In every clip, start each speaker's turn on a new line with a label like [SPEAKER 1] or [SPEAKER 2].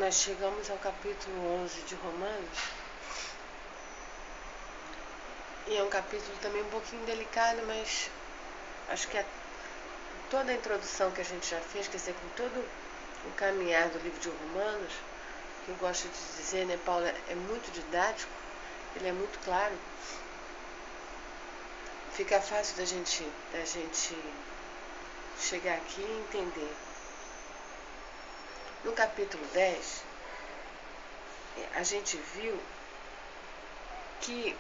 [SPEAKER 1] Nós chegamos ao capítulo 11 de Romanos, e é um capítulo também um pouquinho delicado, mas acho que toda a introdução que a gente já fez, quer dizer, com todo o caminhar do livro de Romanos, que eu gosto de dizer, né, Paulo é muito didático, ele é muito claro, fica fácil da gente chegar aqui e entender. No capítulo 10, a gente viu que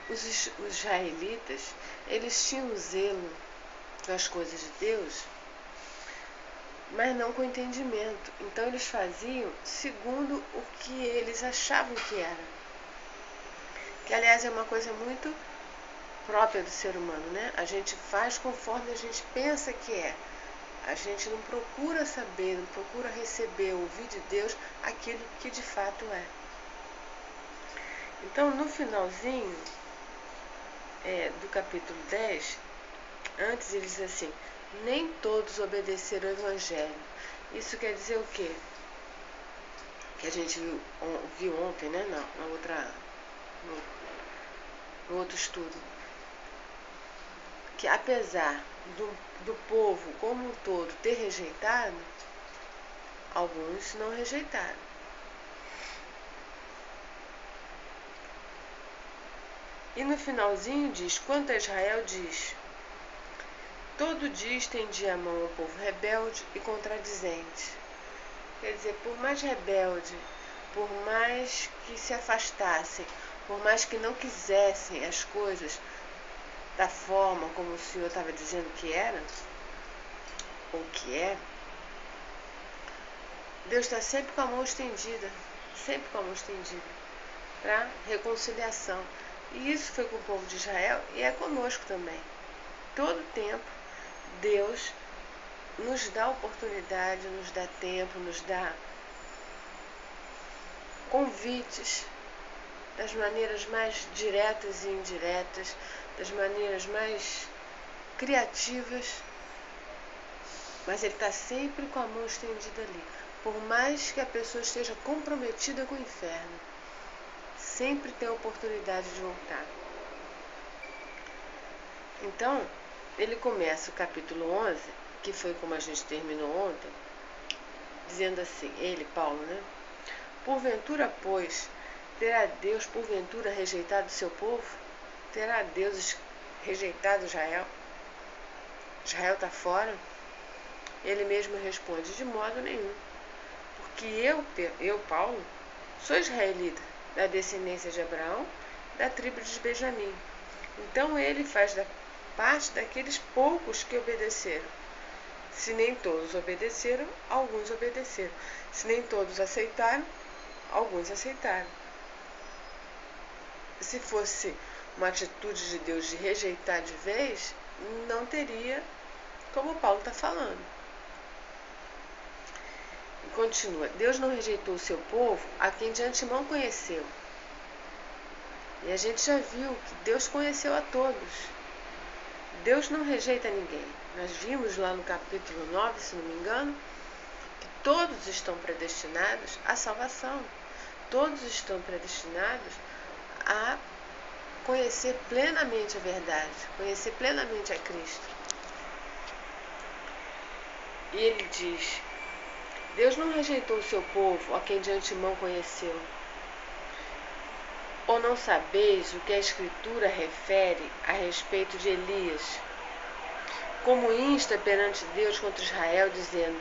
[SPEAKER 1] os israelitas, eles tinham zelo das coisas de Deus, mas não com entendimento. Então eles faziam segundo o que eles achavam que era. Que, aliás, é uma coisa muito própria do ser humano, né? A gente faz conforme a gente pensa que é. A gente não procura saber, não procura receber, ouvir de Deus aquilo que de fato é. Então, no finalzinho do capítulo 10, antes ele diz assim: nem todos obedeceram ao Evangelho. Isso quer dizer o quê? Que a gente viu ontem, né? No outro estudo. Que apesar do povo como um todo ter rejeitado, alguns não rejeitaram. E no finalzinho diz: quanto a Israel diz: todo dia estendia a mão ao povo rebelde e contradizente. Quer dizer, por mais rebelde, por mais que se afastassem, por mais que não quisessem as coisas da forma como o Senhor estava dizendo que era, ou que é, Deus está sempre com a mão estendida, para reconciliação. E isso foi com o povo de Israel e é conosco também. Todo tempo, Deus nos dá oportunidade, nos dá tempo, nos dá convites das maneiras mais diretas e indiretas, das maneiras mais criativas, mas Ele está sempre com a mão estendida ali. Por mais que a pessoa esteja comprometida com o inferno, sempre tem a oportunidade de voltar. Então, ele começa o capítulo 11, que foi como a gente terminou ontem, dizendo assim, ele, Paulo, né? Porventura, pois, terá Deus porventura rejeitado o seu povo? Terá Deus rejeitado Israel? Israel está fora? Ele mesmo responde: de modo nenhum. Porque eu, Paulo, sou israelita, da descendência de Abraão, da tribo de Benjamim. Então ele faz parte daqueles poucos que obedeceram. Se nem todos obedeceram, alguns obedeceram. Se nem todos aceitaram, alguns aceitaram. Se fosse uma atitude de Deus de rejeitar de vez, não teria como Paulo está falando. E continua: Deus não rejeitou o seu povo, a quem de antemão conheceu. E a gente já viu que Deus conheceu a todos. Deus não rejeita ninguém. Nós vimos lá no capítulo 9, se não me engano, que todos estão predestinados à salvação. Todos estão predestinados a conhecer plenamente a verdade, conhecer plenamente a Cristo. E ele diz: Deus não rejeitou o seu povo, a quem de antemão conheceu. Ou não sabeis o que a Escritura refere a respeito de Elias? Como insta perante Deus contra Israel, dizendo: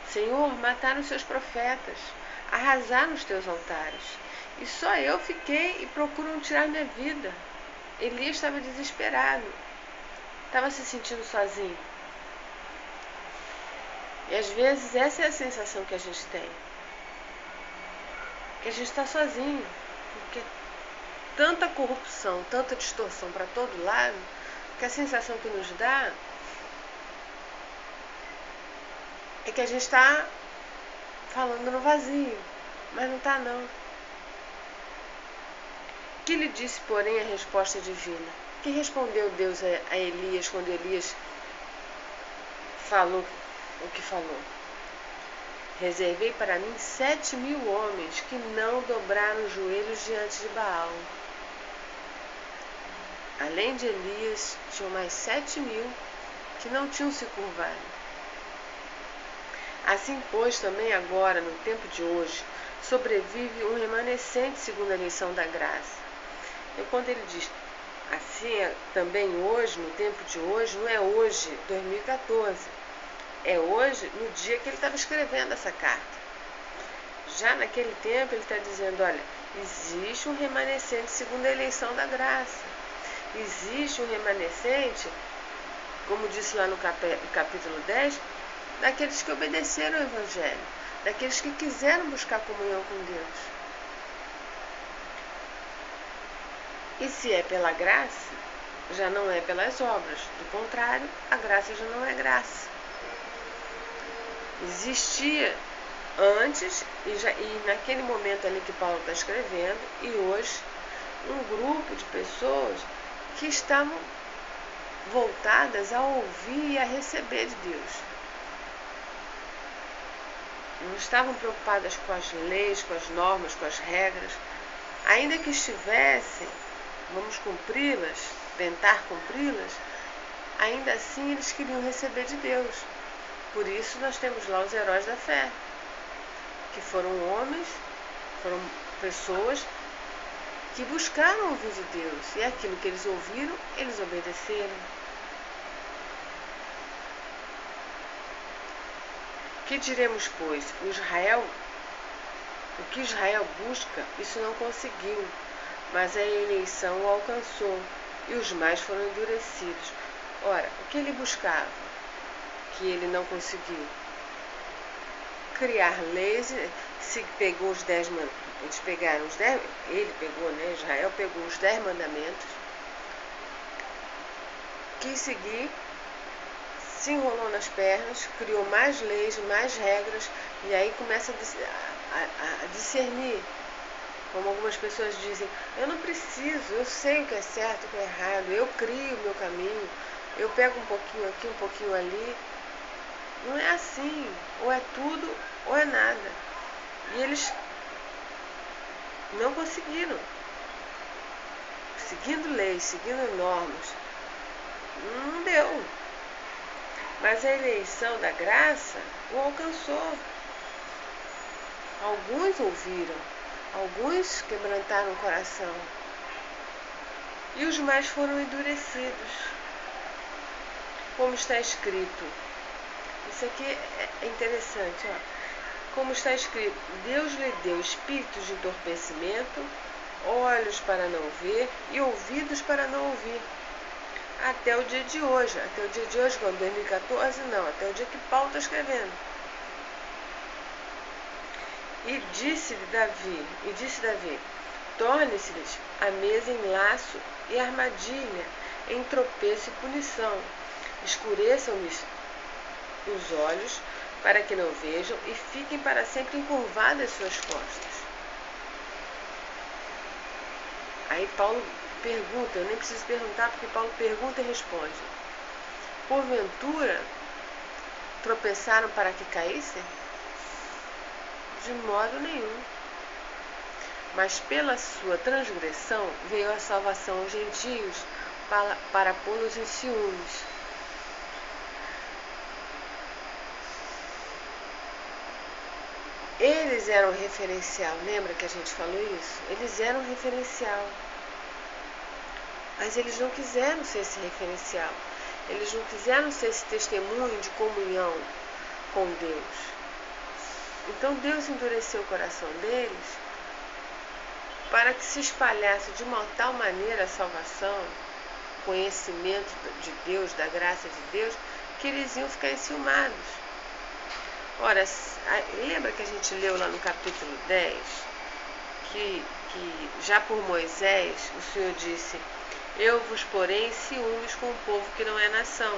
[SPEAKER 1] Senhor, mataram seus profetas, arrasaram os teus altares, e só eu fiquei e procuram tirar minha vida. Elias estava desesperado, estava se sentindo sozinho. E às vezes essa é a sensação que a gente tem, que a gente está sozinho, porque tanta corrupção, tanta distorção para todo lado, que a sensação que nos dá é que a gente está falando no vazio, mas não está não. Que lhe disse, porém, a resposta divina? Que respondeu Deus a Elias quando Elias falou o que falou? reservei para mim 7.000 homens que não dobraram os joelhos diante de Baal. Além de Elias, tinham mais 7.000 que não tinham se curvado. Assim, pois, também agora, no tempo de hoje, sobrevive um remanescente segundo a eleição da graça. E quando ele diz assim, também hoje, no tempo de hoje, não é hoje, 2014, é hoje, no dia que ele estava escrevendo essa carta. Já naquele tempo ele está dizendo, olha, existe um remanescente segundo a eleição da graça. Existe um remanescente, como disse lá no capítulo 10, daqueles que obedeceram ao Evangelho, daqueles que quiseram buscar comunhão com Deus. E se é pela graça, já não é pelas obras. Do contrário, a graça já não é graça. Existia antes e naquele momento ali que Paulo está escrevendo, e hoje, um grupo de pessoas que estavam voltadas a ouvir e a receber de Deus. Não estavam preocupadas com as leis, com as normas, com as regras. Ainda que estivessem, vamos cumpri-las, tentar cumpri-las, ainda assim eles queriam receber de Deus. Por isso nós temos lá os heróis da fé, que foram homens, foram pessoas que buscaram ouvir de Deus, e aquilo que eles ouviram, eles obedeceram. Que diremos, pois? O que Israel busca, isso não conseguiu, mas a eleição o alcançou, e os mais foram endurecidos. Ora, o que ele buscava, que ele não conseguiu? Criar leis. Se pegou os 10 mandamentos, eles pegaram os 10, ele pegou, né? Israel pegou os 10 mandamentos, quis seguir, se enrolou nas pernas, criou mais leis, mais regras, e aí começa a discernir. Como algumas pessoas dizem, eu não preciso, eu sei o que é certo, o que é errado, eu crio o meu caminho, eu pego um pouquinho aqui, um pouquinho ali. Não é assim, ou é tudo ou é nada. E eles não conseguiram. Seguindo leis, seguindo normas, não deu. Mas a eleição da graça o alcançou. Alguns ouviram, alguns quebrantaram o coração, e os mais foram endurecidos. Como está escrito, isso aqui é interessante, ó. Como está escrito, Deus lhe deu espíritos de entorpecimento, olhos para não ver e ouvidos para não ouvir. Até o dia de hoje, quando 2014, não, até o dia que Paulo está escrevendo. E disse Davi, torne-se-lhes a mesa em laço e armadilha, em tropeço e punição. Escureçam-lhes os olhos, para que não vejam, e fiquem para sempre encurvadas suas costas. Aí Paulo pergunta, eu nem preciso perguntar, porque Paulo pergunta e responde. Porventura, tropeçaram para que caíssem? De modo nenhum. Mas pela sua transgressão veio a salvação aos gentios, para pô-los em ciúmes. Eles eram referencial, lembra que a gente falou isso? Eles eram referencial. Mas eles não quiseram ser esse referencial. Eles não quiseram ser esse testemunho de comunhão com Deus. Então Deus endureceu o coração deles para que se espalhasse de uma tal maneira a salvação, o conhecimento de Deus, da graça de Deus, que eles iam ficar enciumados. Ora, lembra que a gente leu lá no capítulo 10, que já por Moisés, o Senhor disse, eu vos porei em ciúmes com o povo que não é nação.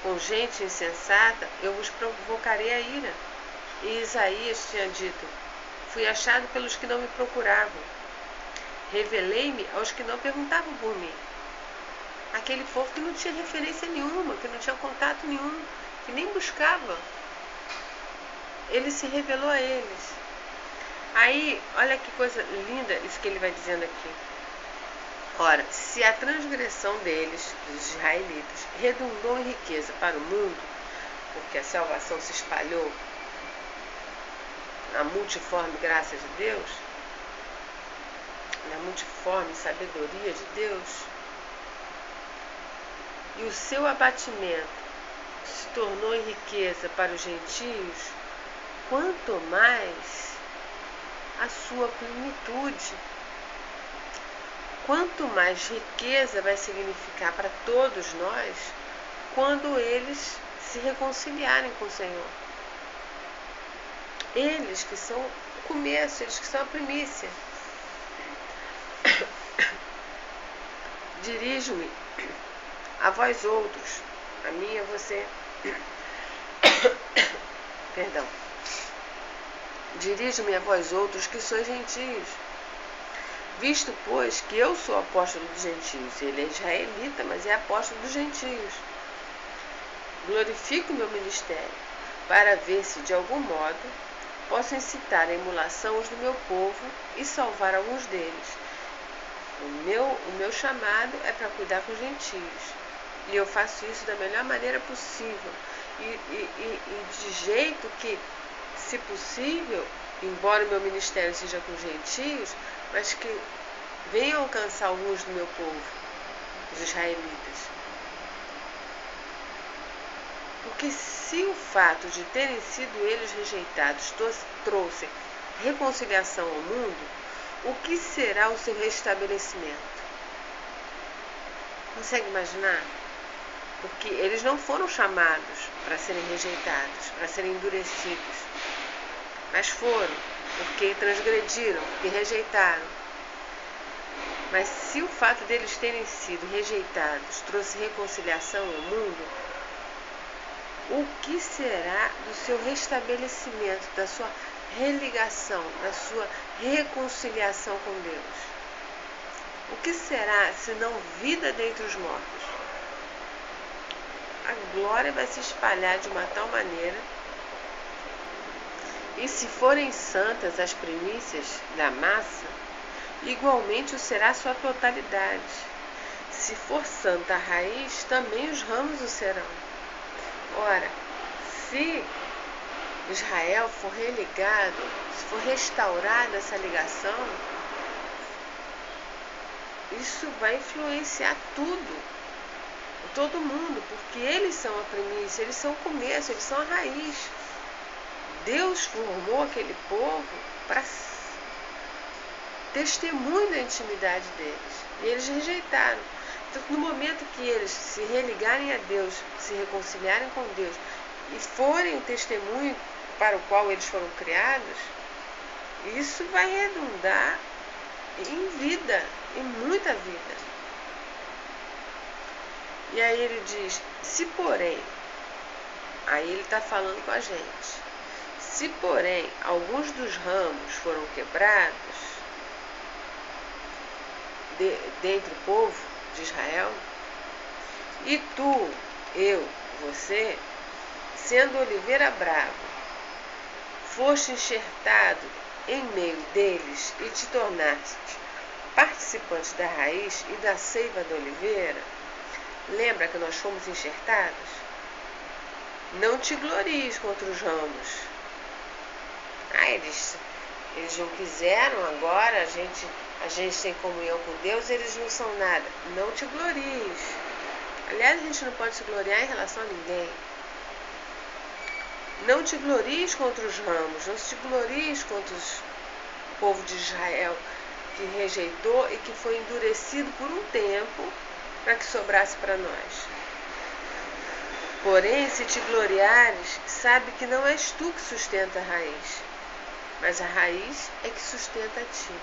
[SPEAKER 1] Com gente insensata, eu vos provocarei a ira. E Isaías tinha dito, fui achado pelos que não me procuravam. Revelei-me aos que não perguntavam por mim. Aquele povo que não tinha referência nenhuma, que não tinha contato nenhum, que nem buscava. ele se revelou a eles. Aí, olha que coisa linda isso que ele vai dizendo aqui. Ora, se a transgressão deles, dos israelitas, redundou em riqueza para o mundo, porque a salvação se espalhou na multiforme graça de Deus, na multiforme sabedoria de Deus, e o seu abatimento se tornou em riqueza para os gentios, quanto mais a sua plenitude. Quanto mais riqueza vai significar para todos nós quando eles se reconciliarem com o Senhor. Eles que são o começo, eles que são a primícia. Dirijo-me a vós outros, a mim e a você. Perdão. Dirijo-me a vós outros que sois gentios. Visto, pois, que eu sou apóstolo dos gentios, ele é israelita, mas é apóstolo dos gentios. Glorifico o meu ministério, para ver se, de algum modo, posso incitar a emulação os do meu povo e salvar alguns deles. O meu chamado é para cuidar com os gentios, e eu faço isso da melhor maneira possível, e de jeito que, se possível, embora o meu ministério seja com os gentios, mas que venha alcançar alguns do meu povo, os israelitas. Porque se o fato de terem sido eles rejeitados trouxe reconciliação ao mundo, o que será o seu restabelecimento? Consegue imaginar? Porque eles não foram chamados para serem rejeitados, para serem endurecidos, mas foram porque transgrediram, porque rejeitaram. Mas se o fato deles terem sido rejeitados trouxe reconciliação ao mundo, o que será do seu restabelecimento, da sua religação, da sua reconciliação com Deus? O que será senão vida dentre os mortos? A glória vai se espalhar de uma tal maneira. E se forem santas as primícias da massa, igualmente o será sua totalidade. Se for santa a raiz, também os ramos o serão. Ora, se Israel for religado, se for restaurada essa ligação, isso vai influenciar todo mundo, porque eles são a primícia, eles são o começo, eles são a raiz. Deus formou aquele povo para testemunho da intimidade deles, e eles rejeitaram. Então, no momento que eles se religarem a Deus, se reconciliarem com Deus e forem o testemunho para o qual eles foram criados, isso vai redundar em vida, em muita vida. E aí ele diz, se porém, aí ele está falando com a gente, se porém alguns dos ramos foram quebrados dentre o povo de Israel, e tu, eu, você, sendo oliveira brava, foste enxertado em meio deles e te tornaste participante da raiz e da seiva da oliveira, lembra que nós fomos enxertados? Não te glories contra os ramos. Eles não quiseram, agora a gente tem comunhão com Deus, eles não são nada. Não te glories. Aliás, a gente não pode se gloriar em relação a ninguém. Não te glories contra os ramos, não te glories contra o povo de Israel, que rejeitou e que foi endurecido por um tempo para que sobrasse para nós. Porém, se te gloriares, sabe que não és tu que sustenta a raiz, mas a raiz é que sustenta a ti.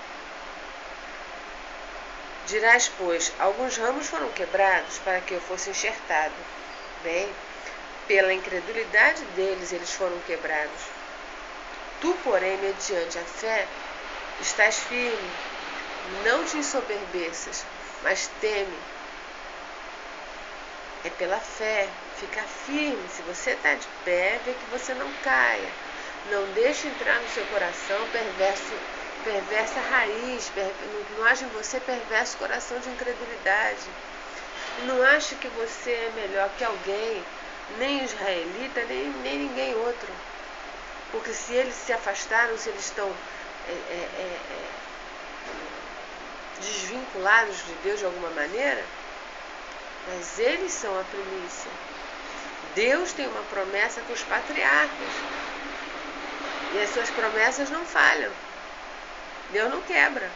[SPEAKER 1] Dirás, pois, alguns ramos foram quebrados para que eu fosse enxertado. Bem, pela incredulidade deles eles foram quebrados. Tu, porém, mediante a fé, estás firme. Não te ensoberbeças, mas teme. É pela fé. Fica firme. Se você está de pé, vê que você não caia. Não deixe entrar no seu coração perversa raiz, não haja em você perverso coração de incredulidade. Não ache que você é melhor que alguém, nem israelita, nem ninguém outro. Porque se eles se afastaram, se eles estão desvinculados de Deus de alguma maneira, mas eles são a primícia. Deus tem uma promessa com os patriarcas. E as suas promessas não falham. Deus não quebra.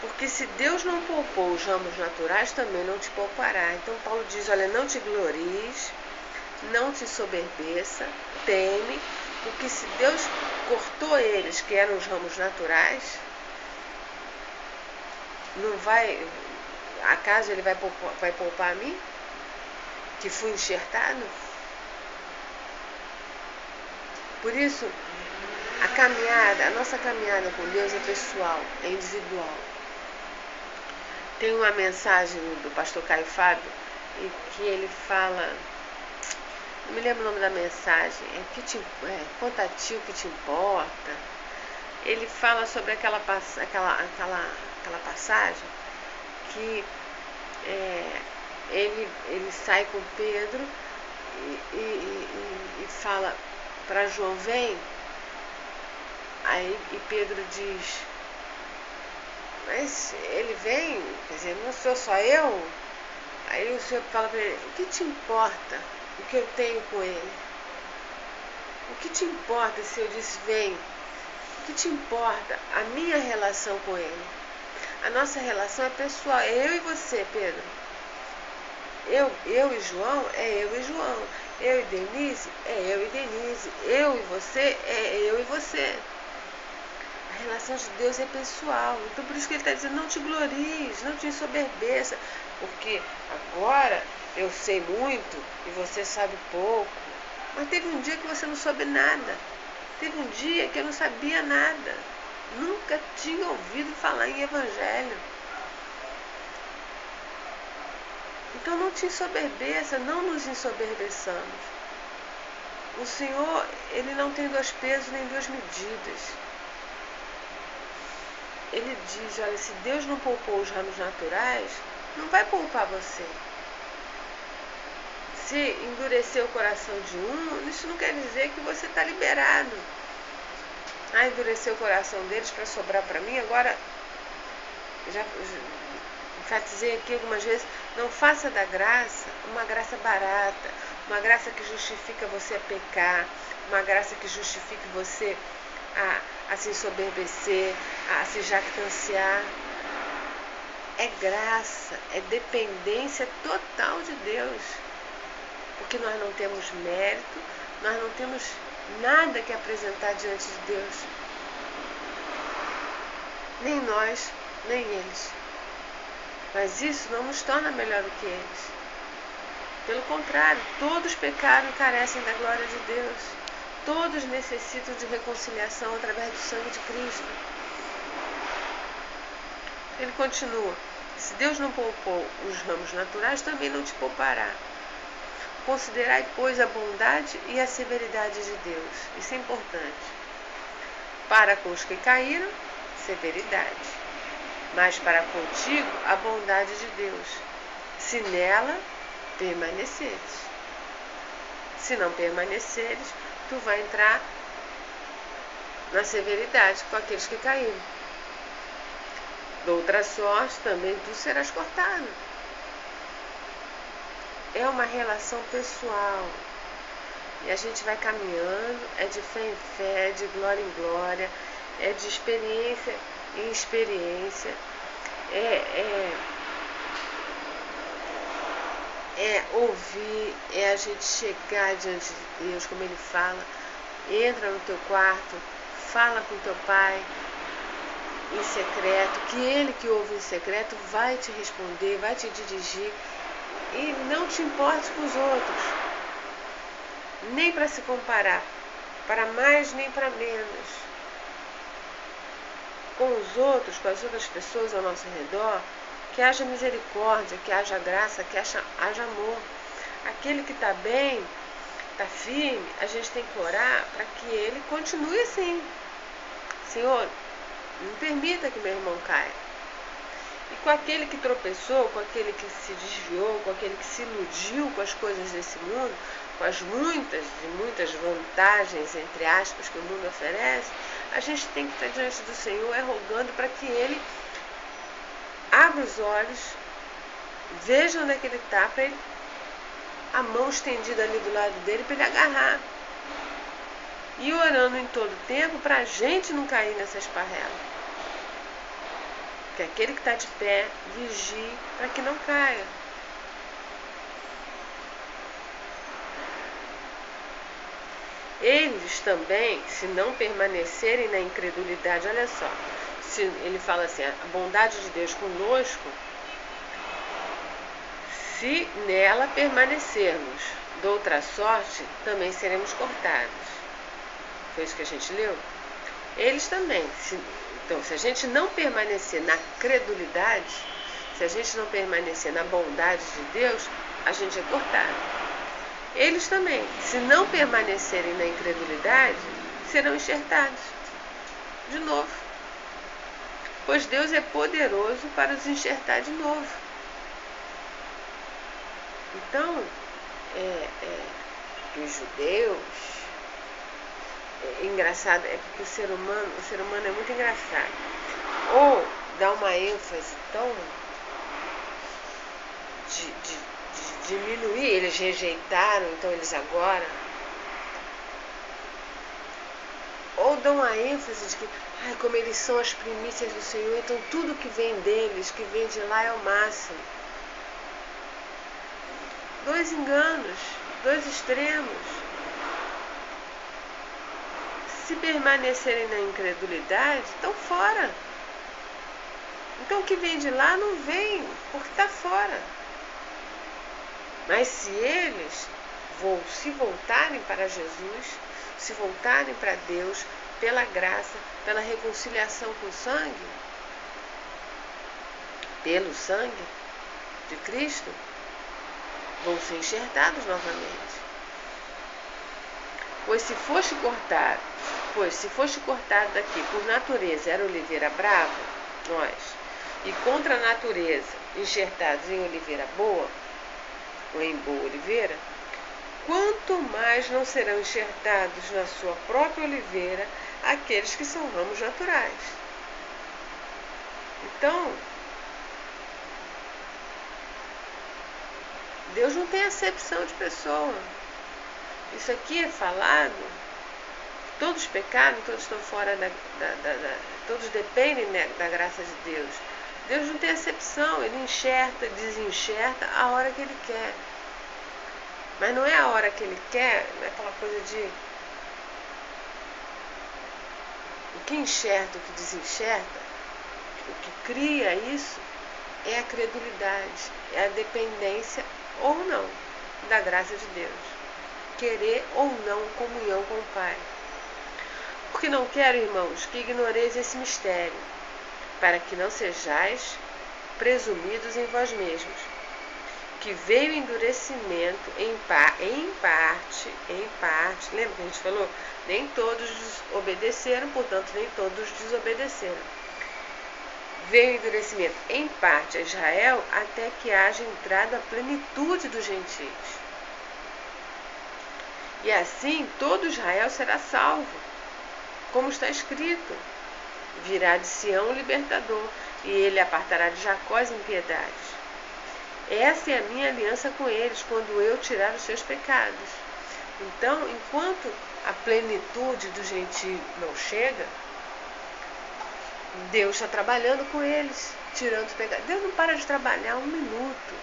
[SPEAKER 1] Porque se Deus não poupou os ramos naturais, também não te poupará. Então Paulo diz, olha, não te glories, não te soberbeça, teme, porque se Deus cortou eles, que eram os ramos naturais, não vai, acaso ele vai poupar a mim, que fui enxertado? Por isso, a nossa caminhada com Deus é pessoal, é individual. Tem uma mensagem do pastor Caio Fábio, em que ele fala, não me lembro o nome da mensagem, quanto a ti o que te importa. Ele fala sobre aquela passagem que ele sai com Pedro e fala para João, vem. Aí Pedro diz, mas ele vem, quer dizer, não sou só eu? Aí o Senhor fala para ele, o que te importa o que eu tenho com ele? O que te importa se eu disse vem? O que te importa a minha relação com ele? A nossa relação é pessoal, é eu e você, Pedro. Eu e João é eu e João. Eu e Denise é eu e Denise. Eu e você é eu e você. A relação de Deus é pessoal. Então por isso que ele está dizendo, não te glories, não te ensoberbeça. Porque agora eu sei muito e você sabe pouco. Mas teve um dia que você não soube nada. Teve um dia que eu não sabia nada. Nunca tinha ouvido falar em evangelho. Então não te ensoberbeça, não nos ensoberbeçamos. O Senhor, Ele não tem dois pesos nem duas medidas. Ele diz, olha, se Deus não poupou os ramos naturais, não vai poupar você. Se endurecer o coração de um, isso não quer dizer que você está liberado. Endurecer o coração deles para sobrar para mim, agora, já enfatizei aqui algumas vezes, não faça da graça uma graça barata, uma graça que justifica você a pecar, uma graça que justifique você a se ensoberbecer, a se jactanciar. É graça, é dependência total de Deus. Porque nós não temos mérito, nós não temos nada que apresentar diante de Deus. Nem nós, nem eles. Mas isso não nos torna melhor do que eles. Pelo contrário, todos pecaram e carecem da glória de Deus. Todos necessitam de reconciliação através do sangue de Cristo. Ele continua, se Deus não poupou os ramos naturais, também não te poupará. Considerai, pois, a bondade e a severidade de Deus. Isso é importante. Para com os que caíram, severidade. Mas para contigo, a bondade de Deus. Se nela permaneceres. Se não permaneceres, tu vai entrar na severidade com aqueles que caíram. De outra sorte, também tu serás cortado. É uma relação pessoal. E a gente vai caminhando, é de fé em fé, é de glória em glória, é de experiência em experiência. É ouvir, é a gente chegar diante de Deus, como Ele fala. Entra no teu quarto, fala com teu pai em secreto, que Ele que ouve em secreto vai te responder, vai te dirigir. E não te importes com os outros, nem para se comparar, para mais nem para menos. Com os outros, com as outras pessoas ao nosso redor, que haja misericórdia, que haja graça, que haja amor. Aquele que está está firme, a gente tem que orar para que ele continue assim. Senhor, não permita que meu irmão caia. E com aquele que tropeçou, com aquele que se desviou, com aquele que se iludiu com as coisas desse mundo, com as muitas vantagens, entre aspas, que o mundo oferece, a gente tem que estar diante do Senhor rogando para que ele abra os olhos, veja onde é que ele está, para ele, a mão estendida ali do lado dele, para ele agarrar. E orando em todo tempo para a gente não cair nessa esparrela. Que aquele que está de pé vigie para que não caia. Eles também, se não permanecerem na incredulidade, olha só, se ele fala assim, a bondade de Deus conosco, se nela permanecermos, de outra sorte, também seremos cortados. Foi isso que a gente leu? Eles também. Então, se a gente não permanecer na credulidade, se a gente não permanecer na bondade de Deus, a gente é cortado. Eles também, se não permanecerem na incredulidade, serão enxertados. De novo. Pois Deus é poderoso para os enxertar de novo. Então, os judeus, engraçado, é porque o ser humano é muito engraçado. Ou dá uma ênfase tão de diminuir, eles rejeitaram, então eles agora. Ou dão uma ênfase de que, como eles são as primícias do Senhor, então tudo que vem deles, que vem de lá é o máximo. Dois enganos, dois extremos. Se permanecerem na incredulidade, estão fora. Então o que vem de lá não vem, porque está fora. Mas se eles se voltarem para Jesus, se voltarem para Deus, pela graça, pela reconciliação com o sangue, pelo sangue de Cristo, vão ser enxertados novamente. Pois se foste cortado daqui por natureza, era oliveira brava, nós, e contra a natureza, enxertados em oliveira boa, ou em boa oliveira, quanto mais não serão enxertados na sua própria oliveira aqueles que são ramos naturais. Então, Deus não tem acepção de pessoa. Isso aqui é falado, todos pecaram, todos estão fora todos dependem, né, da graça de Deus. Deus não tem acepção, ele enxerta, desenxerta a hora que ele quer. Mas não é a hora que ele quer, não é aquela coisa de o que enxerta, o que desenxerta, o que cria isso é a credulidade, é a dependência ou não da graça de Deus. Querer ou não comunhão com o Pai. Porque não quero, irmãos, que ignoreis esse mistério, para que não sejais presumidos em vós mesmos, que veio endurecimento em parte, lembra que a gente falou? Nem todos obedeceram, portanto nem todos desobedeceram. Veio endurecimento em parte a Israel, até que haja entrado a plenitude dos gentios. E assim todo Israel será salvo, como está escrito: virá de Sião o libertador, e ele apartará de Jacó as impiedades. Essa é a minha aliança com eles, quando eu tirar os seus pecados. Então, enquanto a plenitude do gentio não chega, Deus está trabalhando com eles, tirando os pecados. Deus não para de trabalhar um minuto.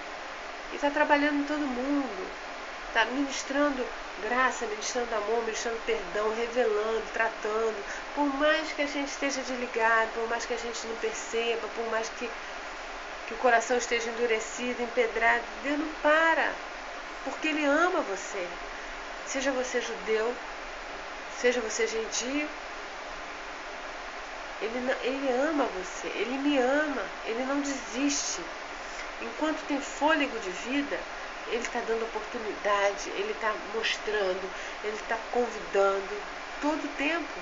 [SPEAKER 1] Ele está trabalhando em todo mundo. Está ministrando graça, ministrando amor, ministrando perdão, revelando, tratando. Por mais que a gente esteja desligado, por mais que a gente não perceba, por mais que o coração esteja endurecido, empedrado, Deus não para. Porque Ele ama você. Seja você judeu, seja você gentio, Ele ama você, Ele me ama, Ele não desiste. Enquanto tem fôlego de vida, Ele está dando oportunidade, Ele está mostrando, Ele está convidando todo o tempo.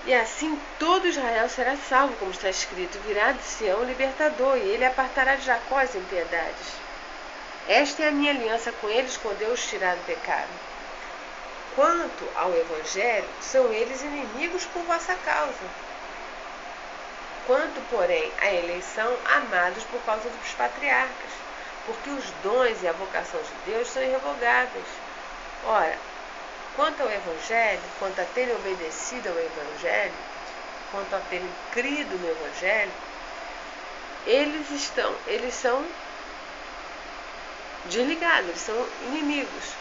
[SPEAKER 1] E assim todo Israel será salvo, como está escrito, virá de Sião o libertador, e ele apartará de Jacó as impiedades. Esta é a minha aliança com eles quando eu os tirar do pecado. Quanto ao Evangelho, são eles inimigos por vossa causa. Quanto, porém, à eleição, amados por causa dos patriarcas, porque os dons e a vocação de Deus são irrevogáveis. Ora, quanto ao Evangelho, quanto a terem obedecido ao Evangelho, quanto a terem crido no Evangelho, eles são desligados, eles são inimigos.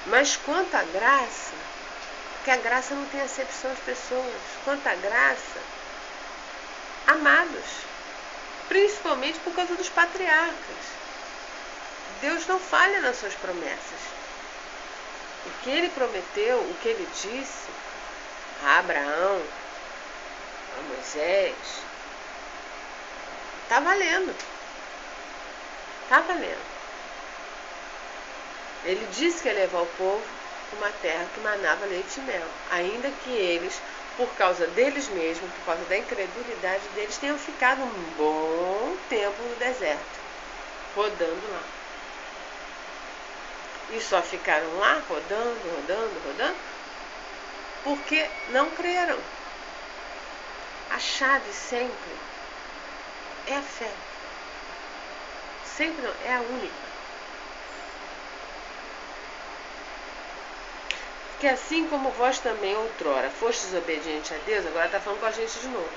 [SPEAKER 1] Mas quanto à graça, porque a graça não tem acepção de pessoas, quanto à graça, amados, principalmente por causa dos patriarcas. Deus não falha nas suas promessas. O que ele prometeu, o que ele disse a Abraão, a Moisés, está valendo. Está valendo. Ele disse que ia levar o povo para uma terra que manava leite e mel, ainda que eles, por causa deles mesmos, por causa da incredulidade deles, tenham ficado um bom tempo no deserto, rodando lá. E só ficaram lá, rodando, porque não creram. A chave sempre é a fé. Sempre não, é a única. Que assim como vós também outrora fostes obedientes a Deus, agora está falando com a gente de novo,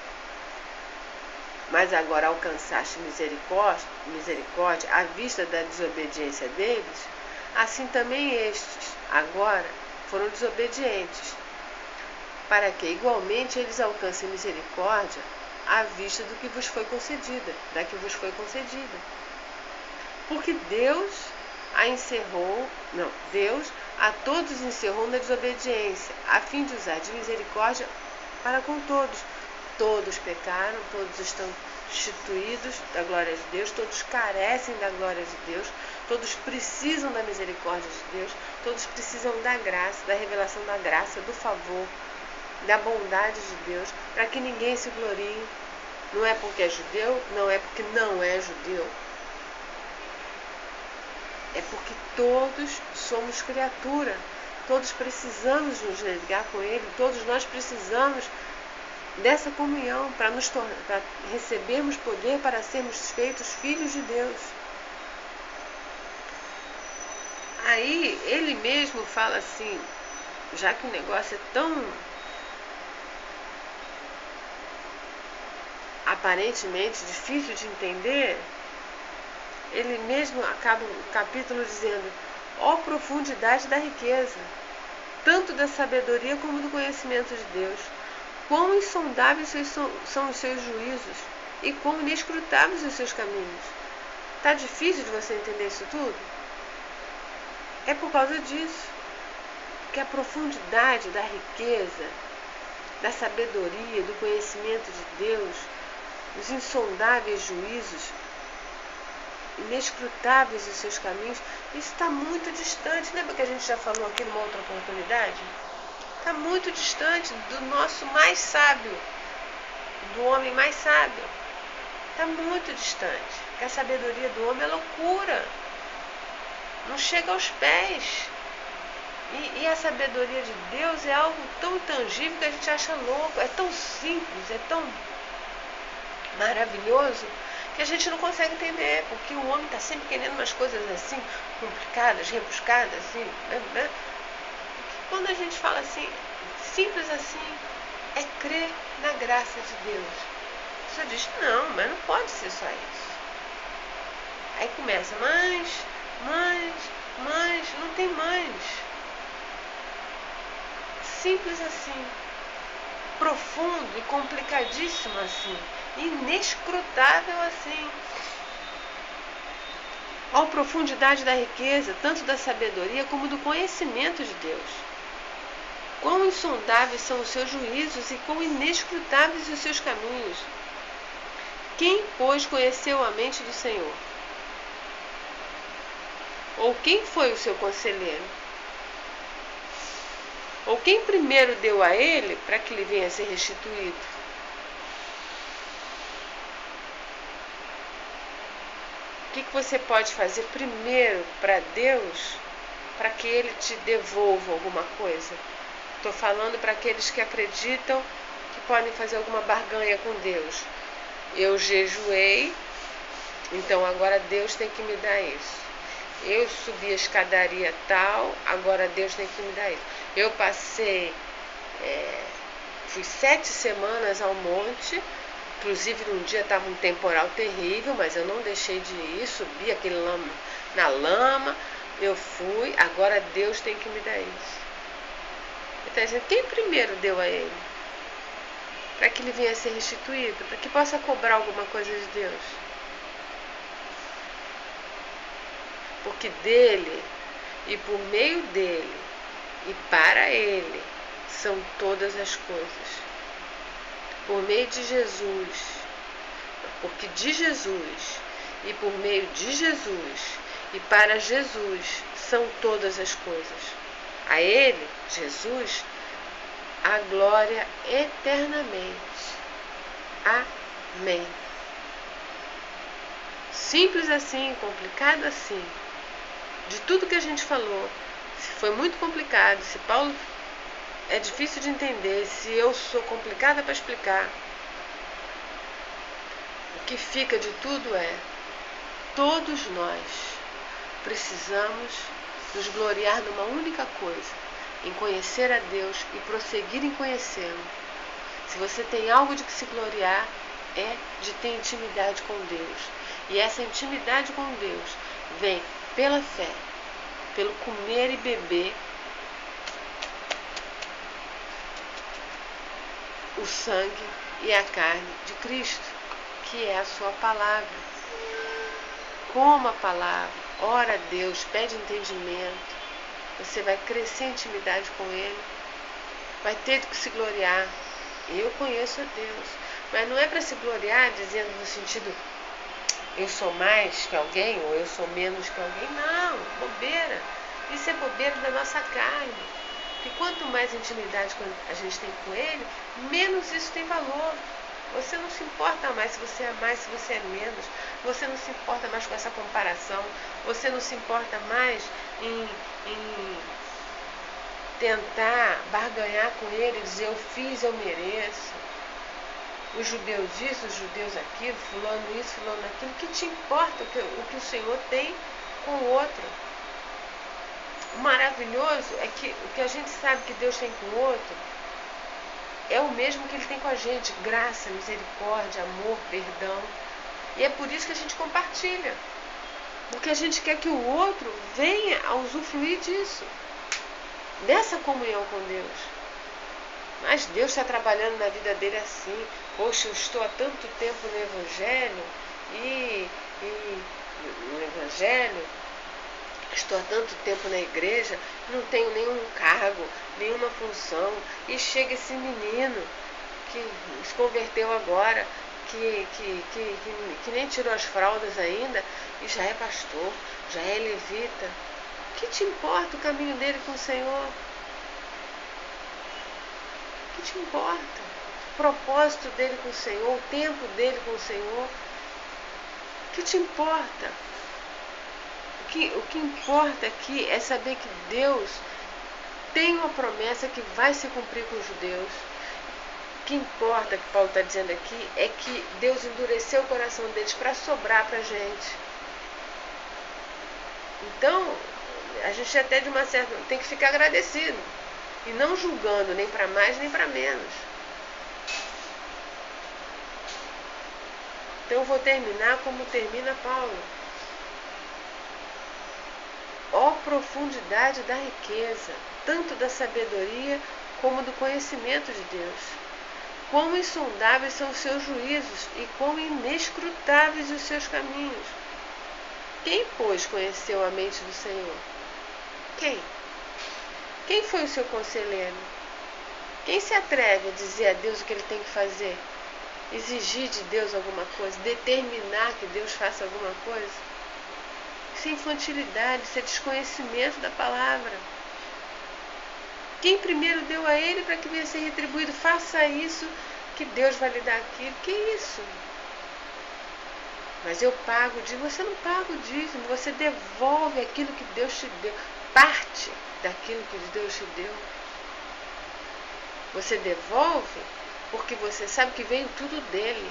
[SPEAKER 1] mas agora alcançaste misericórdia à vista da desobediência deles, assim também estes agora foram desobedientes, para que igualmente eles alcancem misericórdia à vista do que vos foi concedida, da que vos foi concedida. Porque Deus a todos encerrou na desobediência, a fim de usar de misericórdia para com todos. Todos pecaram, todos estão destituídos da glória de Deus, todos carecem da glória de Deus, todos precisam da misericórdia de Deus, todos precisam da graça, da revelação da graça, do favor, da bondade de Deus, para que ninguém se glorie. Não é porque é judeu, não é porque não é judeu. É porque todos somos criatura, todos precisamos nos ligar com Ele, todos nós precisamos dessa comunhão para recebermos poder para sermos feitos filhos de Deus. Aí ele mesmo fala assim, já que o negócio é tão aparentemente difícil de entender, ele mesmo acaba o capítulo dizendo: ó profundidade da riqueza, tanto da sabedoria como do conhecimento de Deus, quão insondáveis são os seus juízos e quão inescrutáveis os seus caminhos. Está difícil de você entender isso tudo? É por causa disso, que a profundidade da riqueza, da sabedoria, do conhecimento de Deus, os insondáveis juízos, inescrutáveis os seus caminhos, isso está muito distante. Lembra que a gente já falou aqui numa outra oportunidade? Está muito distante do nosso mais sábio, do homem mais sábio. Está muito distante. Porque a sabedoria do homem é loucura, não chega aos pés. E a sabedoria de Deus é algo tão intangível que a gente acha louco. É tão simples, é tão maravilhoso, que a gente não consegue entender, porque o homem está sempre querendo umas coisas assim, complicadas, rebuscadas, assim, né? Quando a gente fala assim, simples assim, é crer na graça de Deus. Você diz, não, mas não pode ser só isso. Aí começa, mas, não tem mais. Simples assim, profundo e complicadíssimo assim, inescrutável assim. Ó profundidade da riqueza, tanto da sabedoria como do conhecimento de Deus. quão insondáveis são os seus juízos e quão inescrutáveis os seus caminhos. Quem, pois, conheceu a mente do Senhor? Ou quem foi o seu conselheiro? Ou quem primeiro deu a ele para que lhe venha a ser restituído? O que você pode fazer primeiro para Deus para que Ele te devolva alguma coisa? Estou falando para aqueles que acreditam que podem fazer alguma barganha com Deus. Eu jejuei, então agora Deus tem que me dar isso. Eu subi a escadaria tal, agora Deus tem que me dar isso. Eu fui 7 semanas ao monte, inclusive num dia estava um temporal terrível, mas eu não deixei de ir, subi aquele na lama, eu fui, agora Deus tem que me dar isso. Ele está dizendo, quem primeiro deu a ele? Para que ele venha a ser restituído, para que possa cobrar alguma coisa de Deus. Porque dele, e por meio dele, e para ele, são todas as coisas. Por meio de Jesus, porque de Jesus, e por meio de Jesus, e para Jesus, são todas as coisas. A ele, Jesus, a glória eternamente. Amém. Simples assim, complicado assim. De tudo que a gente falou, se foi muito complicado, se Paulo é difícil de entender, se eu sou complicada para explicar, o que fica de tudo é, todos nós precisamos nos gloriar numa única coisa, em conhecer a Deus e prosseguir em conhecê-lo. Se você tem algo de que se gloriar, é de ter intimidade com Deus. E essa intimidade com Deus vem pela fé, pelo comer e beber o sangue e a carne de Cristo, que é a sua palavra. Coma a palavra, ora a Deus, pede entendimento, você vai crescer em intimidade com Ele, vai ter de que se gloriar. Eu conheço a Deus, mas não é para se gloriar dizendo no sentido eu sou mais que alguém ou eu sou menos que alguém. Não, bobeira. Isso é bobeira da nossa carne. E quanto mais intimidade a gente tem com Ele, menos isso tem valor. Você não se importa mais se você é mais, se você é menos. Você não se importa mais com essa comparação. Você não se importa mais em tentar barganhar com Ele, dizer eu fiz, eu mereço. Os judeus isso, os judeus aquilo, fulano isso, fulano aquilo. O que te importa o que o Senhor tem com o outro? O maravilhoso é que o que a gente sabe que Deus tem com o outro é o mesmo que Ele tem com a gente. Graça, misericórdia, amor, perdão. E é por isso que a gente compartilha. Porque a gente quer que o outro venha a usufruir disso. Dessa comunhão com Deus. Mas Deus está trabalhando na vida dele assim. Poxa, eu estou há tanto tempo no Evangelho estou há tanto tempo na igreja, não tenho nenhum cargo, nenhuma função. E chega esse menino que se converteu agora, que nem tirou as fraldas ainda, e já é pastor, já é levita. O que te importa o caminho dele com o Senhor? O que te importa? O propósito dele com o Senhor, o tempo dele com o Senhor? O que te importa? O que importa aqui é saber que Deus tem uma promessa que vai se cumprir com os judeus. O que importa, que Paulo está dizendo aqui, é que Deus endureceu o coração deles para sobrar para a gente. Então, a gente até de uma certa... tem que ficar agradecido. E não julgando nem para mais nem para menos. Então eu vou terminar como termina Paulo. Ó profundidade da riqueza, tanto da sabedoria como do conhecimento de Deus. Quão insondáveis são os seus juízos e quão inescrutáveis os seus caminhos. Quem, pois, conheceu a mente do Senhor? Quem? Quem foi o seu conselheiro? Quem se atreve a dizer a Deus o que ele tem que fazer? Exigir de Deus alguma coisa? Determinar que Deus faça alguma coisa? Isso é infantilidade, isso é desconhecimento da palavra. Quem primeiro deu a ele para que venha ser retribuído? Faça isso que Deus vai lhe dar aquilo. Que isso? Mas eu pago o dízimo. Você não paga o dízimo, você devolve aquilo que Deus te deu. Parte daquilo que Deus te deu. Você devolve porque você sabe que veio tudo dele.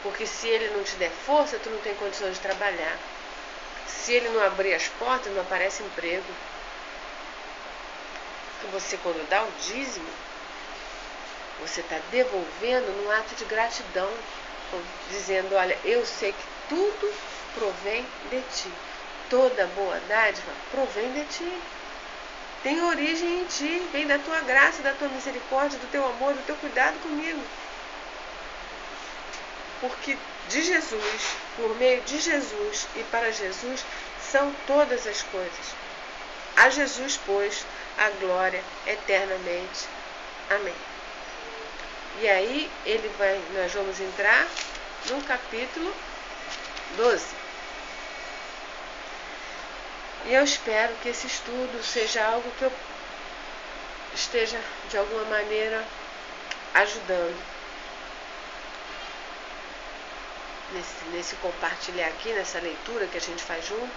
[SPEAKER 1] Porque se ele não te der força, tu não tem condições de trabalhar. Se ele não abrir as portas, não aparece emprego. Então você, quando dá o dízimo, você está devolvendo num ato de gratidão, dizendo, olha, eu sei que tudo provém de ti. Toda boa dádiva provém de ti. Tem origem em ti, vem da tua graça, da tua misericórdia, do teu amor, do teu cuidado comigo. Porque de Jesus, por meio de Jesus e para Jesus, são todas as coisas. A Jesus, pois, a glória eternamente. Amém. E aí nós vamos entrar no capítulo 12. E eu espero que esse estudo seja algo que eu esteja, de alguma maneira, ajudando. Nesse compartilhar aqui, nessa leitura que a gente faz junto,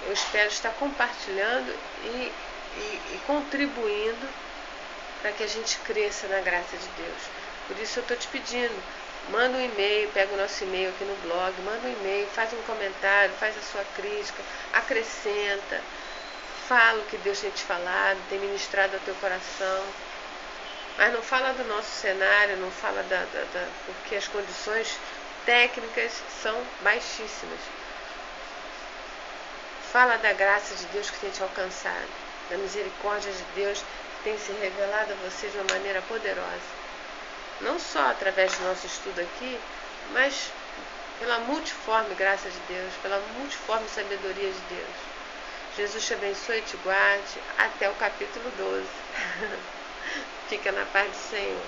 [SPEAKER 1] eu espero estar compartilhando e contribuindo para que a gente cresça na graça de Deus. Por isso eu estou te pedindo, manda um e-mail, pega o nosso e-mail aqui no blog, manda um e-mail, faz um comentário, faz a sua crítica, acrescenta, fala o que Deus tem te falado, tem ministrado ao teu coração. Mas não fala do nosso cenário, não fala porque as condições técnicas são baixíssimas. Fala da graça de Deus que tem te alcançado, da misericórdia de Deus que tem se revelado a você de uma maneira poderosa. Não só através do nosso estudo aqui, mas pela multiforme graça de Deus, pela multiforme sabedoria de Deus. Jesus te abençoe e te guarde até o capítulo 12. Fica na paz do Senhor.